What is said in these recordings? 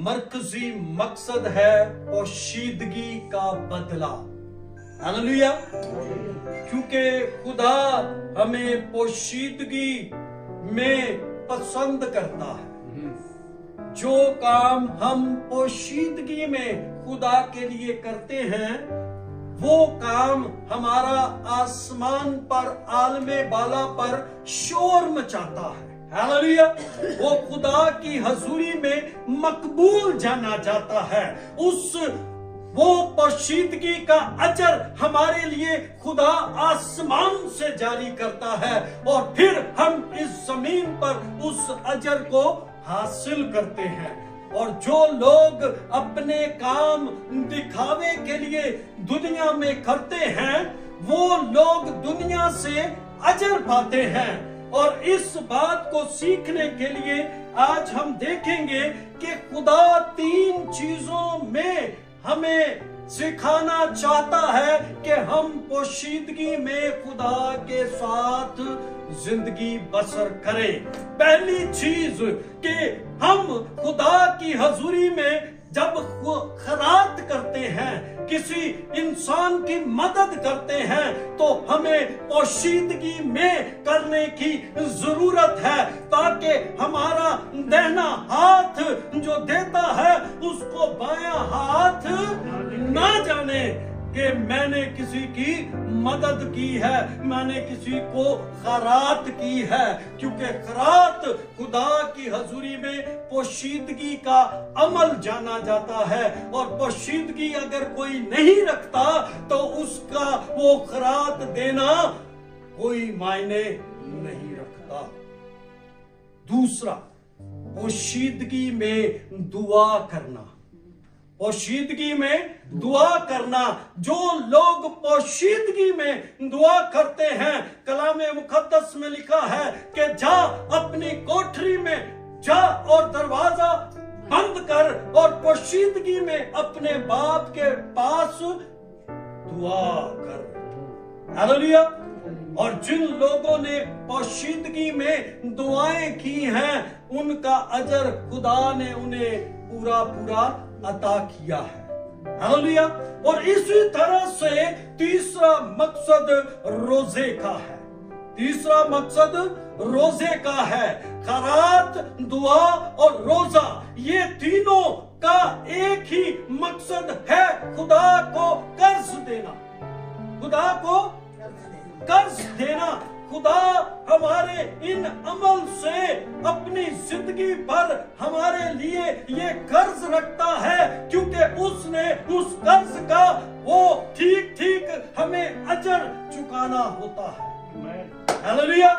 मरकजी मकसद है पोशीदगी का बदला। हालेलुया। क्योंकि खुदा हमें पोशीदगी में पसंद करता है। जो काम हम पोशीदगी में खुदा के लिए करते हैं, वो काम हमारा आसमान पर, आलमे बाला पर शोर मचाता है। हालेलुया। वो खुदा की हजूरी में मकबूल जाना जाता है। वो पोशीदगी का अजर हमारे लिए खुदा आसमान से जारी करता है और फिर हम इस जमीन पर उस अजर को हासिल करते हैं। और जो लोग अपने काम दिखावे के लिए दुनिया में करते हैं, वो लोग दुनिया से अजर पाते हैं। और इस बात को सीखने के लिए आज हम देखेंगे कि खुदा 3 चीजों में हमें सिखाना चाहता है कि हम पोशीदगी में खुदा के साथ जिंदगी बसर करें। पहली चीज कि हम खुदा की हजूरी में जब खिरात करते हैं, किसी इंसान की मदद करते हैं, तो हमें पोशीदगी में करने की जरूरत है, ताकि हमारा दाहिना हाथ जो देता है उसको बायां हाथ ना जाने कि मैंने किसी की मदद की है, मैंने किसी को खैरात की है। क्योंकि खैरात खुदा की हजूरी में पोशीदगी का अमल जाना जाता है, और पोशीदगी अगर कोई नहीं रखता तो उसका वो खैरात देना कोई मायने नहीं रखता। दूसरा, पोशीदगी में दुआ करना। पोशीदगी में दुआ करना। जो लोग पोशीदगी में दुआ करते हैं, कलामे मुकद्दस में लिखा है कि जा अपनी कोठरी में जा और दरवाजा बंद कर और पोशीदगी में अपने बाप के पास दुआ कर। हालेलुया। और जिन लोगों ने पोशीदगी में दुआएं की हैं, उनका अजर खुदा ने उन्हें पूरा पूरा अता किया है। हालेलुया। और इसी तरह से तीसरा मकसद रोजे का है। तीसरा मकसद रोजे का है। खैरात, दुआ और रोजा, ये तीनों का एक ही मकसद है, खुदा को कर्ज देना। खुदा को कर्ज देना। खुदा हमारे इन अमल से अपनी जिंदगी पर हमारे लिए ये कर्ज रखता है, क्योंकि उसने उस कर्ज का वो ठीक ठीक हमें अजर चुकाना होता है। हालेलुया।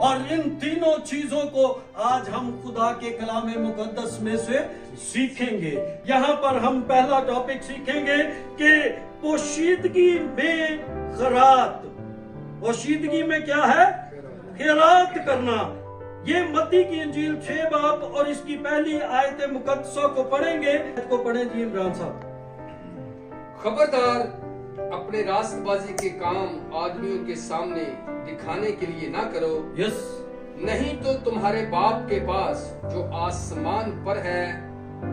और इन तीनों चीजों को आज हम खुदा के कलामे मुकद्दस में से सीखेंगे। यहाँ पर हम पहला टॉपिक सीखेंगे कि पोशीदगी में खैरात। पोशीदगी में क्या है? खैरात करना। ये मत्ती की इंजील 6 बाब और इसकी पहली आयत मुकद्दसों को पढ़ेंगे। को पढ़े जी इमरान साहब। खबरदार, अपने रास्तबाजी के काम आदमियों के सामने दिखाने के लिए ना करो। यस। नहीं तो तुम्हारे बाप के पास जो आसमान पर है,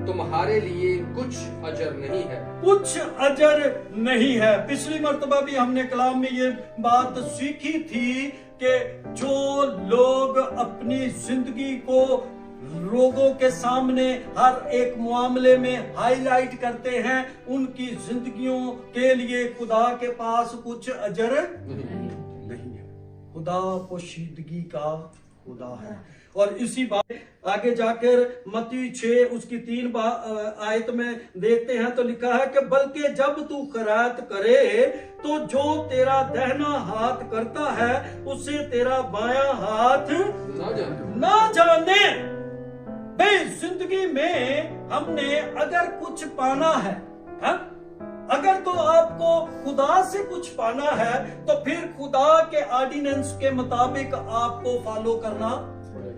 तुम्हारे लिए कुछ अजर नहीं है। कुछ अजर नहीं है। पिछली मर्तबा भी हमने कलाम में ये बात सीखी थी कि जो लोग अपनी जिंदगी को लोगों के सामने हर एक मामले में हाईलाइट करते हैं, उनकी जिंदगियों के लिए खुदा के पास कुछ अजर नहीं है। खुदा पोशीदगी का खुदा है। और इसी बात आगे जाकर मत्ती 6 उसकी 3 आयत में देखते हैं तो लिखा है कि बल्कि जब तू खैरात करे तो जो तेरा दाहिना हाथ करता है उसे तेरा बायां हाथ ना जाने। भाई जिंदगी में हमने अगर कुछ पाना है, अगर तो आपको खुदा से कुछ पाना है तो फिर खुदा के ऑर्डिनेंस के मुताबिक आपको फॉलो करना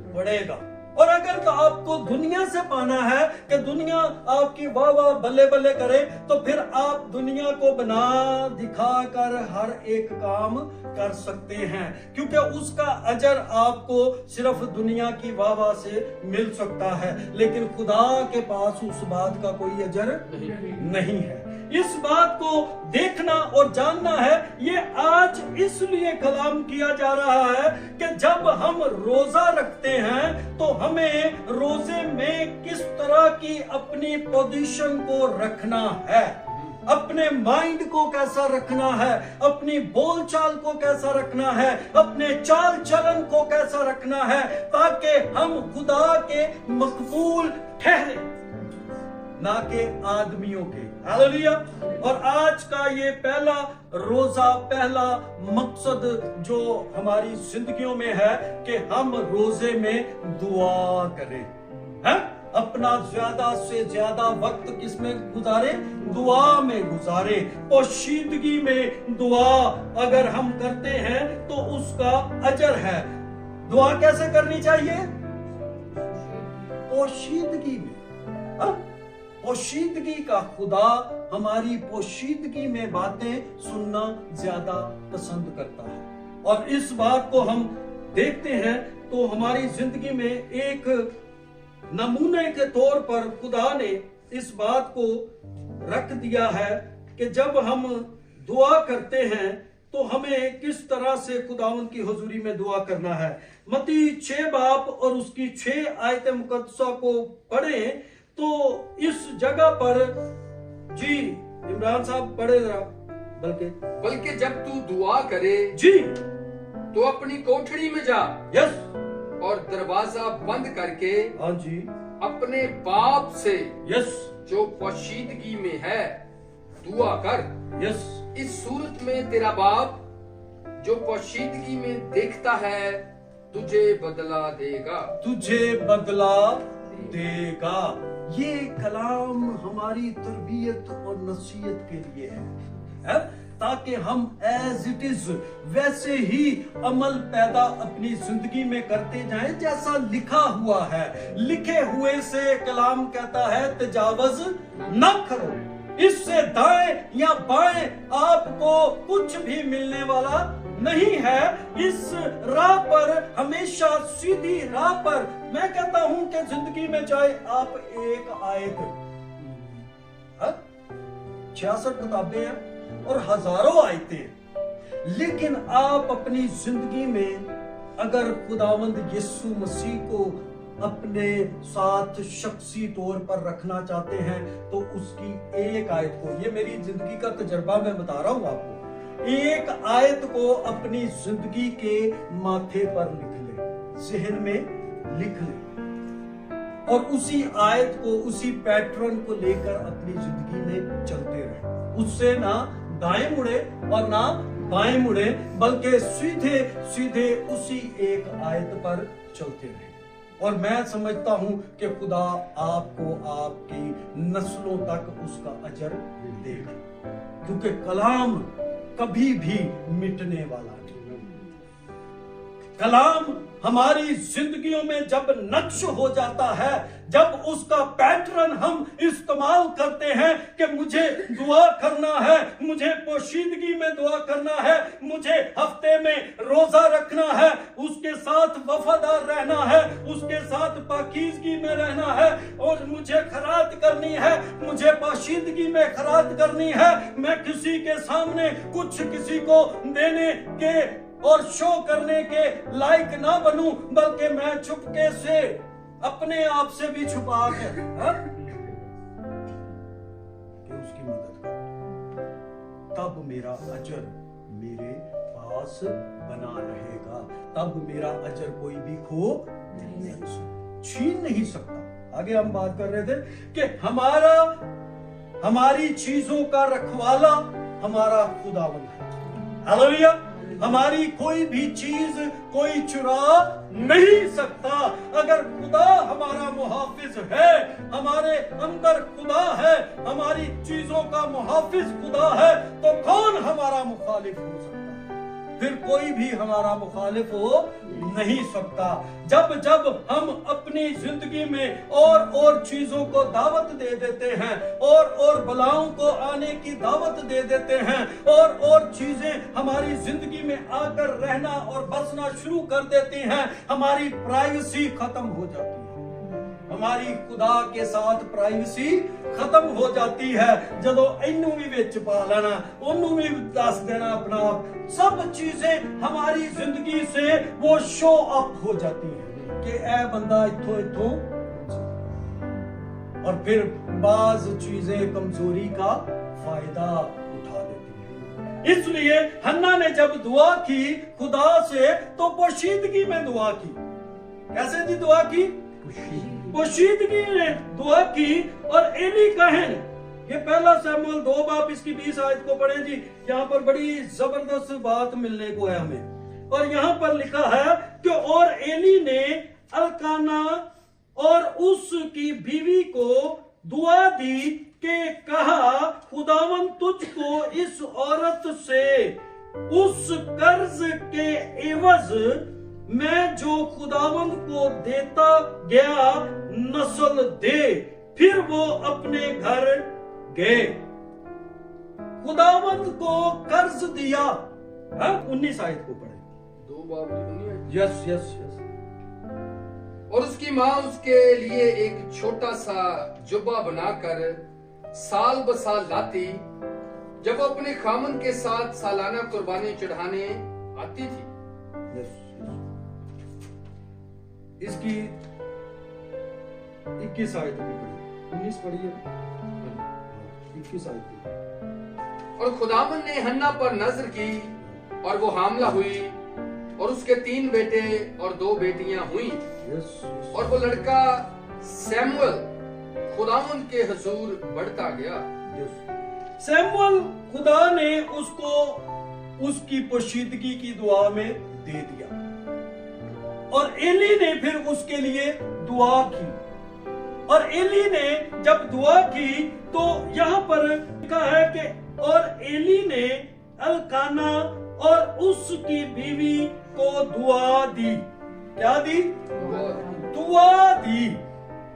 पड़ेगा। और अगर तो आपको दुनिया से पाना है कि दुनिया आपकी वाह वाह बल्ले करे, तो फिर आप दुनिया को बना दिखा कर हर एक काम कर सकते हैं, क्योंकि उसका अजर आपको सिर्फ दुनिया की वाह से मिल सकता है, लेकिन खुदा के पास उस बात का कोई अजर नहीं है। इस बात को देखना और जानना है। ये आज इसलिए कलाम किया जा रहा है कि जब हम रोजा रखते हैं तो हमें रोजे में किस तरह की अपनी पोजीशन को रखना है, अपने माइंड को कैसा रखना है, अपनी बोलचाल को कैसा रखना है, अपने चाल चलन को कैसा रखना है, ताकि हम खुदा के मकबूल ठहरे, ना के आदमियों के। हालेलुया। और आज का ये पहला रोजा, पहला मकसद जो हमारी जिंदगियों में है कि हम रोजे में दुआ करें, है? अपना ज्यादा से ज्यादा वक्त किसमें गुजारे? दुआ में गुजारे। पोशीदगी में दुआ अगर हम करते हैं तो उसका अजर है। दुआ कैसे करनी चाहिए? पोशीदगी में। हा? पोशीदगी का खुदा हमारी पोशीदगी में बातें सुनना ज्यादा पसंद करता है। और इस बात को हम देखते हैं तो हमारी जिंदगी में एक नमूने के तौर पर खुदा ने इस बात को रख दिया है कि जब हम दुआ करते हैं तो हमें किस तरह से खुदावंद की हुजूरी में दुआ करना है। मत्ती 6 बाब और उसकी 6 आयत मुकद्दसा को पढ़ें तो इस जगह पर जी इमरान साहब पढ़े जरा। बल्कि जब तू दुआ करे जी तो अपनी कोठड़ी में जा, यस, और दरवाजा बंद करके हाँ जी, अपने बाप से यस, जो पोशीदगी में है दुआ कर। यस। इस सूरत में तेरा बाप जो पोशीदगी में देखता है तुझे बदला देगा, तुझे बदला देगा। ये कलाम हमारी तरबियत और नसीहत के लिए है, ताकि हम एज इट इज वैसे ही अमल पैदा अपनी जिंदगी में करते जाएं जैसा लिखा हुआ है। लिखे हुए से कलाम कहता है तजावज न करो, इससे दाएं या बाएं आपको कुछ भी मिलने वाला नहीं है। इस राह पर हमेशा सीधी राह पर मैं कहता हूं कि जिंदगी में चाहे आप एक आयत 66 किताबें हैं और हजारों आयतें हैं, लेकिन आप अपनी जिंदगी में अगर खुदावंद यीशु मसीह को अपने साथ शख्सी तौर पर रखना चाहते हैं तो उसकी एक आयत को, ये मेरी जिंदगी का तजर्बा मैं बता रहा हूं आपको, एक आयत को अपनी जिंदगी के माथे पर लिख ले, जहन में लिख ले, और उसी आयत को, उसी पैटर्न को लेकर अपनी जिंदगी में चलते रहे। उससे ना दाएं मुड़े और ना बाएं मुड़े, बल्कि सीधे सीधे उसी एक आयत पर चलते रहे। और मैं समझता हूं कि खुदा आपको आपकी नस्लों तक उसका अजर देगा, क्योंकि कलाम कभी भी मिटने वाला नहीं। कलाम हमारी जिंदगियों में जब नक्श हो जाता है, जब उसका पैटर्न हम इस्तेमाल करते हैं कि मुझे दुआ करना है, मुझे पोशीदगी में दुआ करना है, मुझे हफ्ते में रोजा रखना है, उसके साथ वफादार रहना है, उसके साथ पाकीज़गी में रहना है, और मुझे खैरात करनी है, मुझे पोशीदगी में खैरात करनी है। मैं किसी के सामने कुछ किसी को देने के और शो करने के लायक ना बनूं, बल्कि मैं चुपके से अपने आप से भी छुपा के उसकी मदद कर, तब मेरा अजर मेरे पास बना रहेगा, तब मेरा अजर कोई भी खो नहीं छीन नहीं सकता। आगे हम बात कर रहे थे कि हमारी चीजों का रखवाला हमारा खुदावंद है। हालेलुया। हमारी कोई भी चीज कोई चुरा नहीं सकता। अगर खुदा हमारा मुहाफिज है, हमारे अंदर खुदा है, हमारी चीजों का मुहाफिज खुदा है, तो कौन हमारा मुखालिफ हो सकता है? फिर कोई भी हमारा मुखालिफ हो नहीं सकता। जब जब हम अपनी जिंदगी में और चीजों को दावत दे देते हैं, और बलाओं को आने की दावत दे देते हैं, और चीजें हमारी जिंदगी में आकर रहना और बसना शुरू कर देती हैं, हमारी प्राइवेसी खत्म हो जाती है। हमारी खुदा के साथ प्राइवेसी खत्म हो जाती है। जदों इनू भी विच पा लेना, ओनू भी दस देना अपना आप, सब चीजें हमारी जिंदगी से वो शो अप हो जाती है कि ए बंदा इथों और फिर बाज चीजें कमजोरी का फायदा उठा देती हैं। इसलिए हन्ना ने जब दुआ की खुदा से, तो पोशीदगी में दुआ की। कैसे जी दुआ की? पोशीदगी में दुआ की। और एली कहन, ये पहला शमूएल 2 बाब इसकी 20 आयत को पढ़ें जी। यहाँ पर बड़ी जबरदस्त बात मिलने को है हमें। और यहाँ पर लिखा है कि और एली ने अल्काना और उसकी बीवी को दुआ दी कि कहा, खुदावन तुझको इस औरत से उस कर्ज के एवज मैं जो खुदावंद को देता गया नस्ल दे। फिर वो अपने घर गए। खुदावंद को कर्ज दिया। 19 आयत को पढ़े। 2 बाब 19। Yes yes yes. और उसकी माँ उसके लिए एक छोटा सा जुब्बा बनाकर साल बसाल लाती, जब वो अपने खामन के साथ सालाना कुर्बानी चढ़ाने आती थी। यस। इसकी 21 आयत भी पढ़ी। 19 पढ़िए। 21 आयत। और खुदावन ने हन्ना पर नजर की और वो हामला हुई, और उसके 3 बेटे और 2 बेटियां हुई। और वो लड़का सैमुअल खुदावन के हुजूर बढ़ता गया। सैमुअल खुदा ने उसको उसकी पोशीदगी की दुआ में दे दिया, और एली ने फिर उसके लिए दुआ की। और एली ने जब दुआ की तो यहाँ पर लिखा है कि और एली ने अल्काना और उसकी बीवी को दुआ दी। क्या दी? दुआ दी।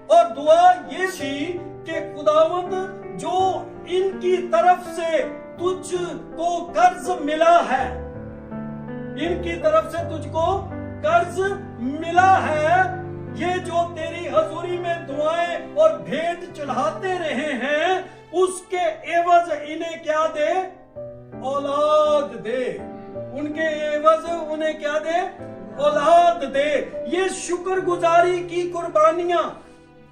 और दुआ ये थी कि खुदावंद जो इनकी तरफ से तुझको कर्ज मिला है, इनकी तरफ से तुझको कर्ज मिला है, ये जो तेरी हजूरी में दुआएं और भेंट चढ़ाते रहे हैं, उसके एवज इन्हें क्या दे? औलाद दे। उनके एवज उन्हें क्या दे? औलाद दे। ये शुक्रगुजारी की कुर्बानियां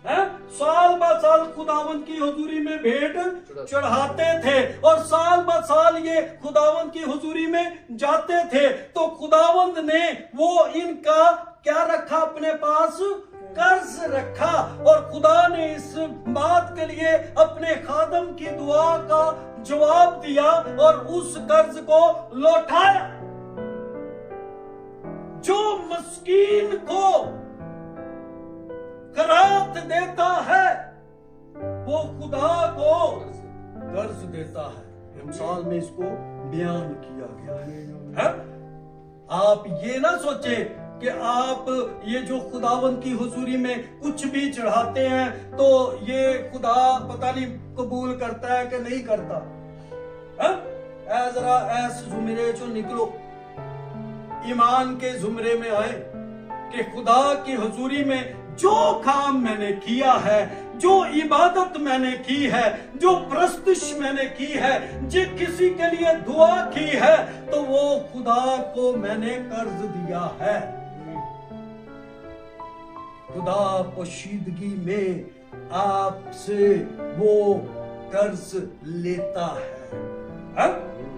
साल ब साल खुदावंद की हुजूरी में भेंट चढ़ाते थे, और साल ब साल ये खुदावंद की हुजूरी में जाते थे। तो खुदावंद ने वो इनका क्या रखा? अपने पास कर्ज रखा। और खुदा ने इस बात के लिए अपने खादम की दुआ का जवाब दिया और उस कर्ज को लौटाया। जो मस्कीन को खरात देता है वो खुदा को कर्ज देता है। मिसाल में इसको बयान किया गया है। आप ये ना सोचे कि आप ये जो खुदावंद की हुजूरी में कुछ भी चढ़ाते हैं तो ये खुदा पता नहीं कबूल करता है कि नहीं करता। जरा ऐस जुमरे चो निकलो, ईमान के जुमरे में आए कि खुदा की हुजूरी में जो काम मैंने किया है, जो इबादत मैंने की है, जो प्रस्तिश मैंने की है, जो किसी के लिए दुआ की है, तो वो खुदा को मैंने कर्ज दिया है। खुदा पोशीदगी में आपसे वो कर्ज लेता है।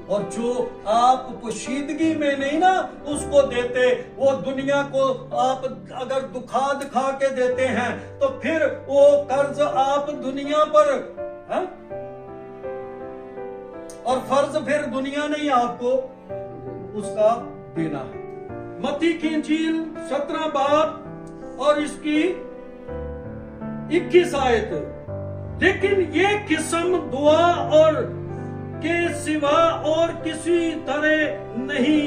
और जो आप पोशीदगी में नहीं ना उसको देते, वो दुनिया को आप अगर दुखा दिखा के देते हैं तो फिर वो कर्ज आप दुनिया पर और फर्ज फिर दुनिया नहीं आपको उसका देना है। मत्ती की इंजील 17 बाब और इसकी 21 आयत। लेकिन ये किस्म दुआ और के सिवा और किसी तरह नहीं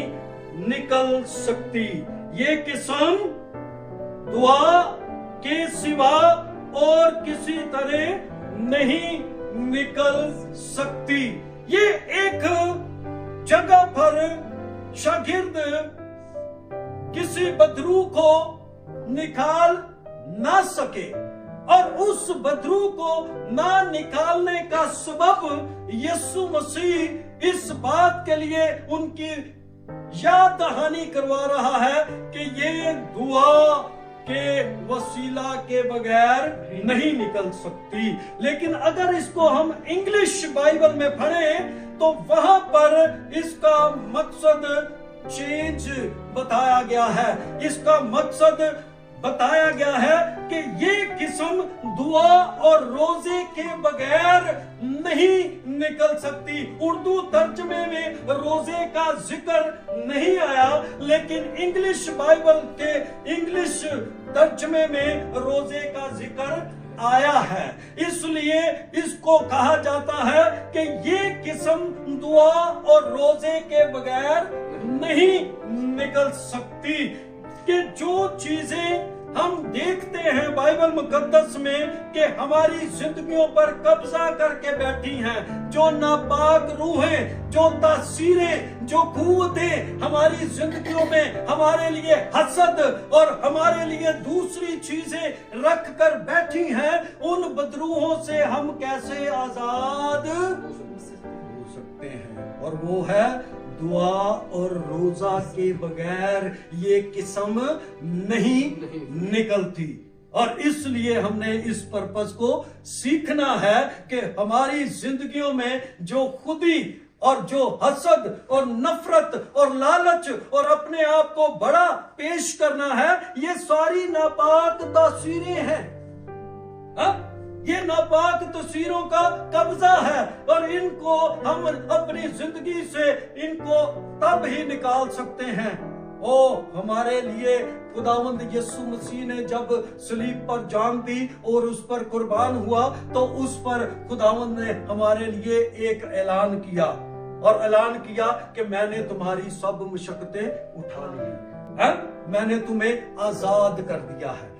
निकल सकती। ये किस्म दुआ के सिवा और किसी तरह नहीं निकल सकती। ये एक जगह पर शागिर्द किसी बदरू को निकाल ना सके और उस बदरू को ना निकालने का सबब यीशु मसीह इस बात के लिए उनकी याद दहानी करवा रहा है कि ये दुआ के वसीला के बगैर नहीं निकल सकती। लेकिन अगर इसको हम इंग्लिश बाइबल में पढ़ें तो वहां पर इसका मकसद चेंज बताया गया है। इसका मकसद बताया गया है कि ये किस्म दुआ और रोजे के बगैर नहीं निकल सकती। उर्दू तर्जमे में रोजे का जिक्र नहीं आया, लेकिन इंग्लिश बाइबल के इंग्लिश तर्जमे में रोजे का जिक्र आया है। इसलिए इसको कहा जाता है कि ये किस्म दुआ और रोजे के बगैर नहीं निकल सकती। कि जो चीजें हम देखते हैं बाइबल मुकद्दस में कि हमारी जिंदगियों पर कब्जा करके बैठी हैं, जो नापाक रूहें, जो तासीरें, जो कुव्वतें हमारी जिंदगियों में हमारे लिए हसद और हमारे लिए दूसरी चीजें रख कर बैठी हैं, उन बदरूहों से हम कैसे आजाद हो सकते हैं। और वो है दुआ और रोजा के बगैर ये किस्म नहीं निकलती। और इसलिए हमने इस पर्पस को सीखना है कि हमारी जिंदगियों में जो खुदी और जो हसद और नफरत और लालच और अपने आप को बड़ा पेश करना है, ये सारी नापाक तासीरें हैं। ये नापाक तस्वीरों का कब्जा है और इनको हम अपनी जिंदगी से इनको तब ही निकाल सकते हैं। ओ हमारे लिए खुदावंद यीशु मसीह ने जब सलीब पर जान दी और उस पर कुर्बान हुआ तो उस पर खुदावंद ने हमारे लिए एक ऐलान किया और ऐलान किया कि मैंने तुम्हारी सब मुशक्कतें उठा ली हैं, मैंने तुम्हें आजाद कर दिया है,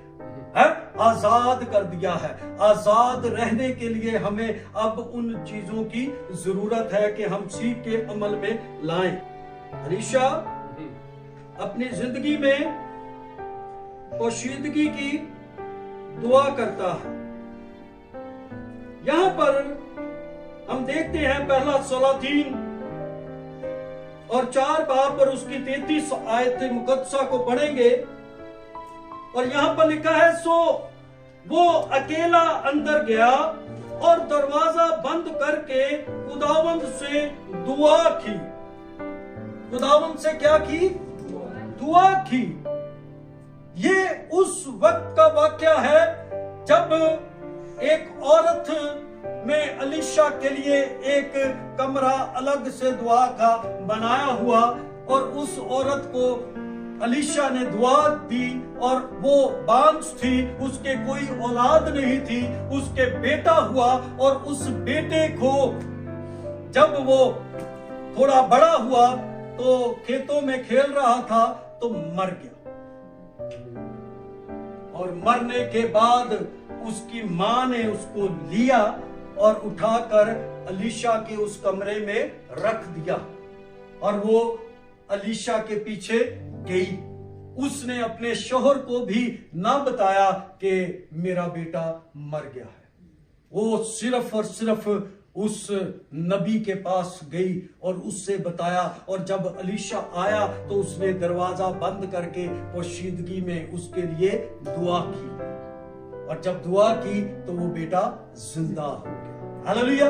आजाद कर दिया है। आजाद रहने के लिए हमें अब उन चीजों की जरूरत है कि हम सीख के अमल में लाएं। अलीशा अपनी जिंदगी में पोशीदगी की दुआ करता है। यहां पर हम देखते हैं पहला सलातीन और 4 बाब पर उसकी 33 आयत मुकद्दसा को पढ़ेंगे और यहां पर लिखा है, सो वो अकेला अंदर गया और दरवाजा बंद करके खुदावंद से दुआ की। खुदावंद से क्या की? दुआ की। ये उस वक्त का वाकया है जब एक औरत में अलीशा के लिए एक कमरा अलग से दुआ का बनाया हुआ और उस औरत को अलीशा ने दुआ दी और वो बांझ थी, उसके कोई औलाद नहीं थी, उसके बेटा हुआ और उस बेटे को जब वो थोड़ा बड़ा हुआ तो खेतों में खेल रहा था तो मर गया और मरने के बाद उसकी मां ने उसको लिया और उठाकर अलीशा के उस कमरे में रख दिया और वो अलीशा के पीछे गई। उसने अपने शोहर को भी ना बताया कि मेरा बेटा मर गया है। वो सिर्फ और सिर्फ उस नबी के पास गई और उससे बताया और जब अलीशा आया तो उसने दरवाजा बंद करके पोशीदगी में उसके लिए दुआ की और जब दुआ की तो वो बेटा जिंदा हो गया। हालेलुया।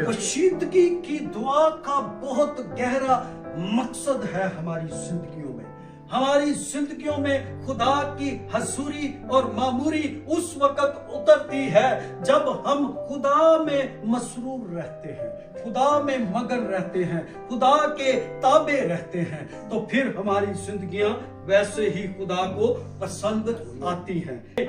पोशीदगी की दुआ का बहुत गहरा मकसद है हमारी जिंदगियों में। हमारी जिंदगियों में खुदा की हजूरी और मामूरी उस वक्त उतरती है जब हम खुदा में मसरूर रहते हैं, खुदा में मगन रहते हैं, खुदा के ताबे रहते हैं, तो फिर हमारी जिंदगियां वैसे ही खुदा को पसंद आती हैं।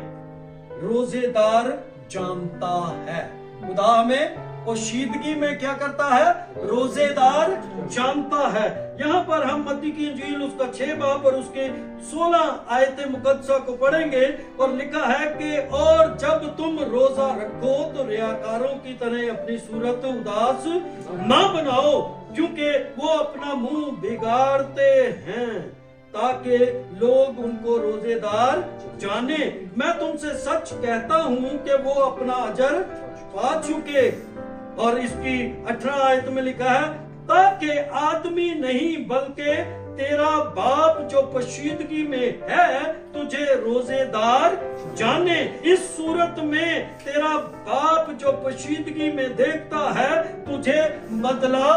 रोजेदार जानता है खुदा हमें पोशीदगी में क्या करता है? रोजेदार जानता है। यहाँ पर हम मत्ती की इंजील उसका 6 बाब और उसके 16 आयते मुकद्दसा को पढ़ेंगे और लिखा है कि और जब तुम रोजा रखो तो रियाकारों की तरह अपनी सूरत उदास ना बनाओ, क्योंकि वो अपना मुंह बिगाड़ते हैं ताकि लोग उनको रोजेदार जाने। मैं तुमसे सच कहता हूं कि वो अपना अजर पा चुके। और इसकी 18 आयत में लिखा है, ताकि आदमी नहीं बल्कि तेरा बाप जो पोशीदगी में है तुझे रोजेदार जाने। इस सूरत में तेरा बाप जो पोशीदगी में देखता है तुझे बदला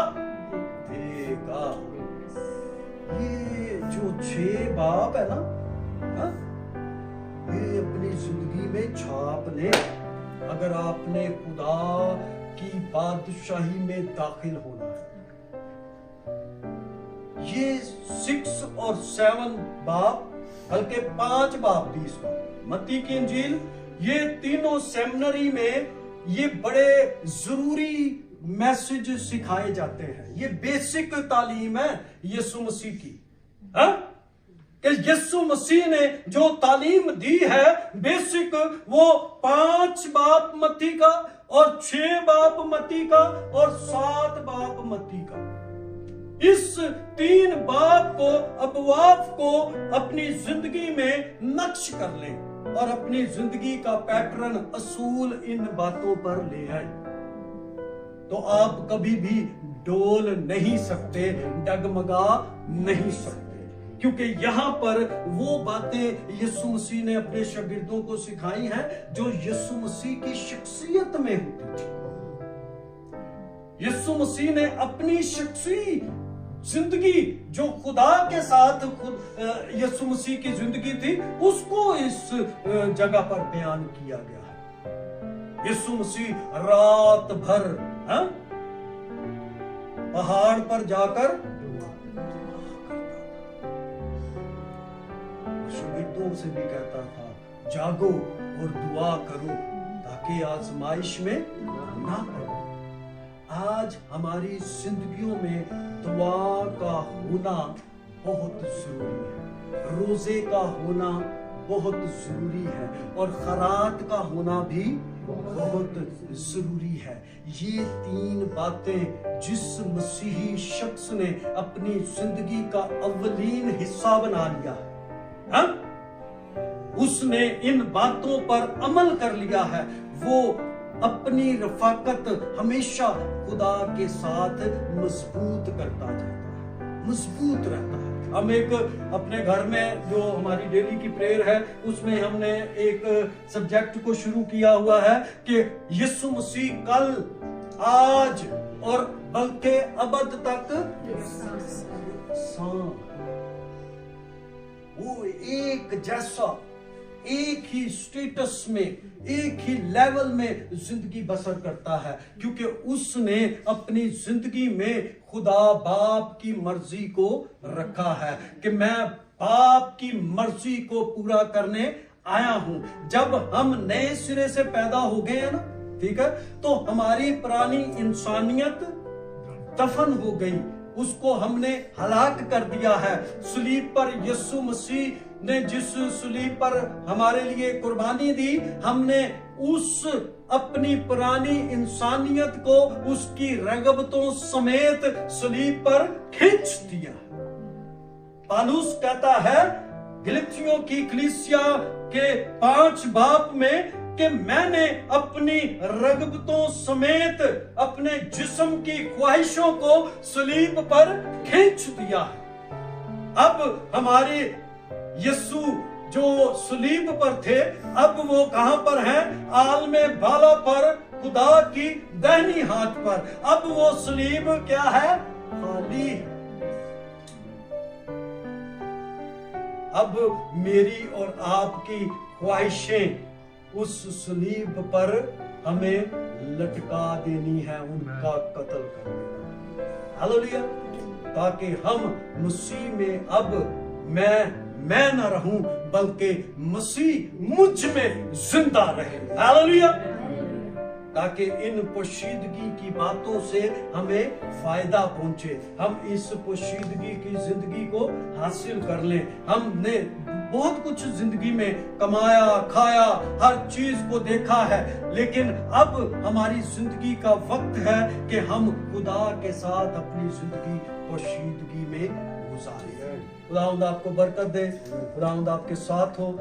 देगा। ये जो 6 बाप है ना, हा? ये अपनी जिंदगी में छाप ले। अगर आपने खुदा की बादशाही में दाखिल होना है, ये 6 और 7 बाप, बल्कि 5 बाप भी इसमें मत्ती की इंजील, ये तीनों सेमिनरी में ये बड़े जरूरी मैसेज सिखाए जाते हैं। ये बेसिक तालीम है यीशु मसीह की, हा? कि यीशु मसीह ने जो तालीम दी है बेसिक, वो 5 बाप मत्ती का और 6 बाप मत्ती का और 7 बाप मत्ती का। इस 3 बाप को, अबवाब को अपनी जिंदगी में नक्श कर ले और अपनी जिंदगी का पैटर्न, असूल इन बातों पर ले आए, तो आप कभी भी डोल नहीं सकते, डगमगा नहीं सकते। क्योंकि यहाँ पर वो बातें यीशु मसीह ने अपने शागिर्दों को सिखाई हैं जो यीशु मसीह की शख्सियत में होती थी। यीशु मसीह ने अपनी शख्सी जिंदगी जो खुदा के साथ यीशु मसीह की जिंदगी थी उसको इस जगह पर बयान किया गया है। यीशु मसीह रात भर पहाड़ पर जाकर शागिर्दों से भी कहता था, जागो और दुआ करो ताकि आजमाइश में ना पड़ो। आज हमारी जिंदगियों में दुआ का होना बहुत जरूरी है, रोजे का होना बहुत जरूरी है और खैरात का होना भी बहुत जरूरी है। ये 3 बातें जिस मसीही शख्स ने अपनी जिंदगी का अव्वलीन हिस्सा बना लिया है, हा? उसने इन बातों पर अमल कर लिया है, वो अपनी रफाकत हमेशा खुदा के साथ मजबूत करता जाता है, मजबूत रहता है। हम एक अपने घर में जो हमारी डेली की प्रेयर है उसमें हमने एक सब्जेक्ट को शुरू किया हुआ है कि यीशु मसीह कल, आज और बल्कि अबद तक वो एक जैसा, एक ही स्टेटस में, एक ही लेवल में जिंदगी बसर करता है, क्योंकि उसने अपनी जिंदगी में खुदा बाप की मर्जी को रखा है कि मैं बाप की मर्जी को पूरा करने आया हूं। जब हम नए सिरे से पैदा हो गए हैं ना, ठीक है, तो हमारी पुरानी इंसानियत दफन हो गई, उसको हमने हलाक कर दिया है। सलीब पर यीशु मसीह ने जिस सलीब पर हमारे लिए कुर्बानी दी, हमने उस अपनी पुरानी इंसानियत को उसकी रगबतों समेत सलीब पर खींच दिया। पौलुस कहता है गलातियों की कलीसिया के 5 बाब में कि मैंने अपनी रगबतों समेत अपने जिस्म की ख्वाहिशों को सलीब पर खींच दिया है। अब हमारे यीशु जो सलीब पर थे, अब वो कहां पर हैं? आलमे बाला पर, खुदा की दाहिनी हाथ पर। अब वो सलीब क्या है? खाली है। अब मेरी और आपकी ख्वाहिशें उस सलीब पर हमें लटका देनी है, उनका कत्ल कर देना। हालेलुया। ताकि हम मसीह में अब मैं न रहूं बल्कि मसीह मुझ में जिंदा रहे। हालेलुया। تاکہ ان پوشیدگی کی باتوں سے ہمیں فائدہ پہنچے، ہم اس پوشیدگی کی زندگی کو حاصل کر لیں۔ ہم نے بہت کچھ زندگی میں کمایا، کھایا، ہر چیز کو دیکھا ہے، لیکن اب ہماری زندگی کا وقت ہے کہ ہم خدا کے ساتھ اپنی زندگی پوشیدگی میں گزاریں۔ خداوند آپ کو برکت دے، خداوند آپ کے ساتھ ہو۔